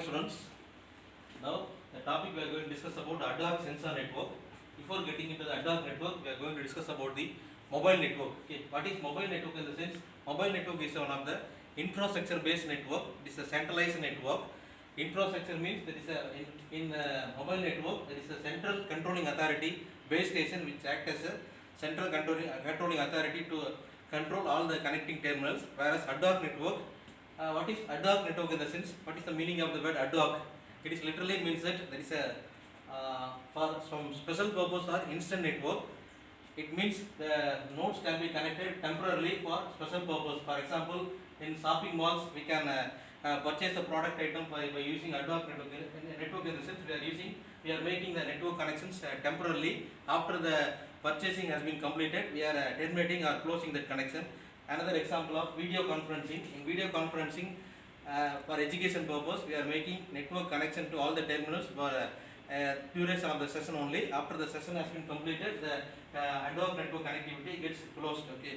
students. Now the topic we are going to discuss about Adhoc sensor network. Before getting into the Adhoc network, we are going to discuss about the mobile network. Okay, what is mobile network in the sense? Mobile network is one of the infrastructure based network. It is a centralized network. Infrastructure means there is a in mobile network there is a central controlling authority base station which act as a central controlling authority to control all the connecting terminals. Whereas Adhoc network, what is Adhoc network in the sense? What is the meaning of the word Adhoc? It is literally means that there is a for some special purpose or instant network. It means the nodes can be connected temporarily for special purpose. For example, in shopping malls, we can purchase a product item by using Adhoc network. Network in the sense we are making the network connections temporarily. After the purchasing has been completed, we are terminating or closing that connection. Another example of video conferencing. In video conferencing, for education purpose, we are making network connection to all the terminals for duration of the session only. After the session has been completed, the Adhoc network connectivity gets closed. Okay,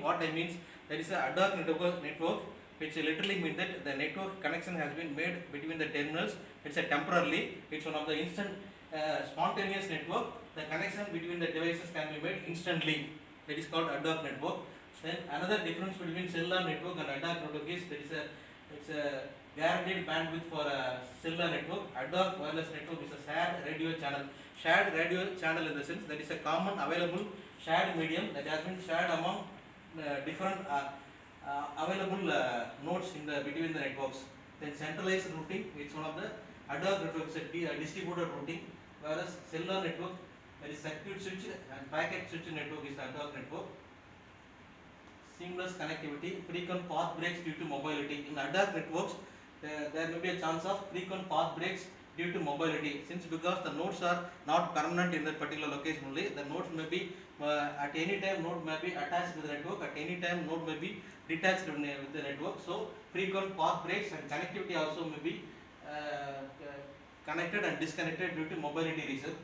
what I means there is a Adhoc network which literally means that the network connection has been made between the terminals. It's a temporarily. It's one of the instant spontaneous network. The connection between the devices can be made instantly. That is called Adhoc network. Then another difference between cellular network and Adhoc network is it's a guaranteed bandwidth for a cellular network. Adhoc wireless network is a shared radio channel. Shared radio channel in the sense that is a common available shared medium that has been shared among different available nodes in the between the networks. Then centralized routing, it's one of the Adhoc networks, distributed routing, whereas cellular network, there is circuit switch and packet switch network is the Adhoc network. Seamless connectivity, frequent path breaks due to mobility. In Adhoc networks, there may be a chance of frequent path breaks due to mobility. Since because the nodes are not permanent in that particular location only, the nodes may be at any time node may be attached with the network. At any time node may be detached with the network. So frequent path breaks and connectivity also may be connected and disconnected due to mobility reason.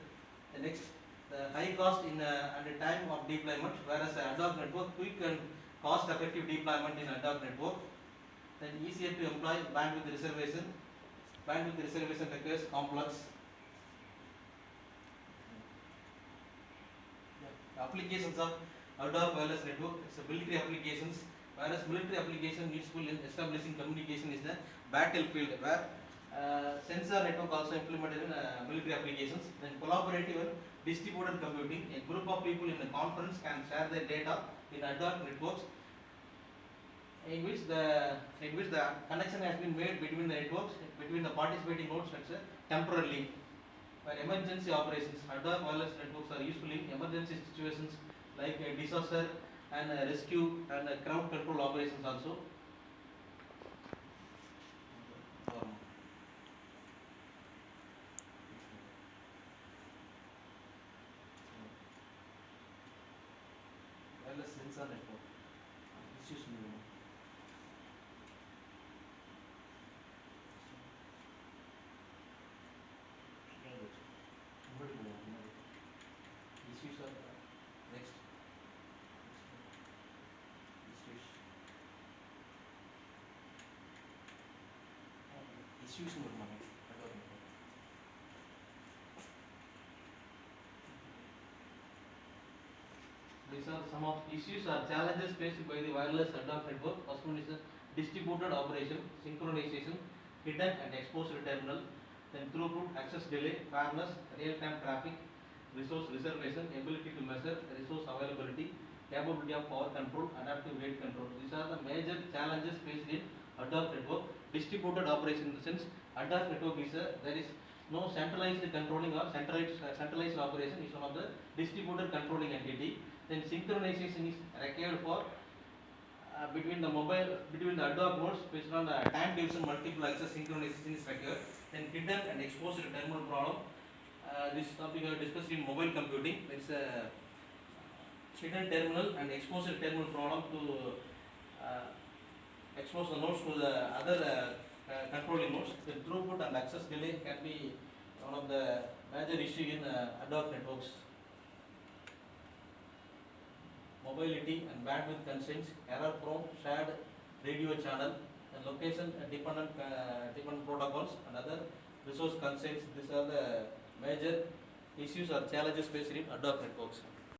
The next, the high cost in and the time of deployment, whereas Adhoc network quick and cost effective deployment in Adhoc network. Then easier to employ bandwidth reservation. Bandwidth reservation requires complex applications of Adhoc wireless network. It's a military applications, whereas military application useful in establishing communication is the battlefield, where sensor network also implemented in military applications. Then collaborative and distributed computing. A group of people in a conference can share their data in Adhoc networks, in which the connection has been made between the networks, between the participating nodes, temporarily. Where emergency operations, Adhoc wireless networks are useful in emergency situations like disaster and rescue and crowd control operations also. Wireless sensor network. Issues are next. Issues These are some of issues or challenges faced by the wireless Adhoc network. First one is the distributed operation, synchronization, hidden and exposed terminal, then throughput, access delay, fairness, real-time traffic, resource reservation, ability to measure resource availability, capability of power control, adaptive rate control. These are the major challenges faced in Adhoc network. Distributed operation in the sense Adhoc network is there is no centralized controlling or centralized operation is one of the distributed controlling entity. Then synchronization is required for between the Adhoc nodes based on the time division multiple access synchronization is required. Then hidden and exposed terminal problem. This topic I discussed in mobile computing. There is a hidden terminal and exposed terminal problem to expose the nodes to the other controlling nodes. The throughput and access delay can be one of the major issue in Adhoc networks. Mobility and bandwidth constraints, error prone shared radio channel, and location dependent protocols and other resource constraints. These are the major issues or challenges faced in ad hoc networks.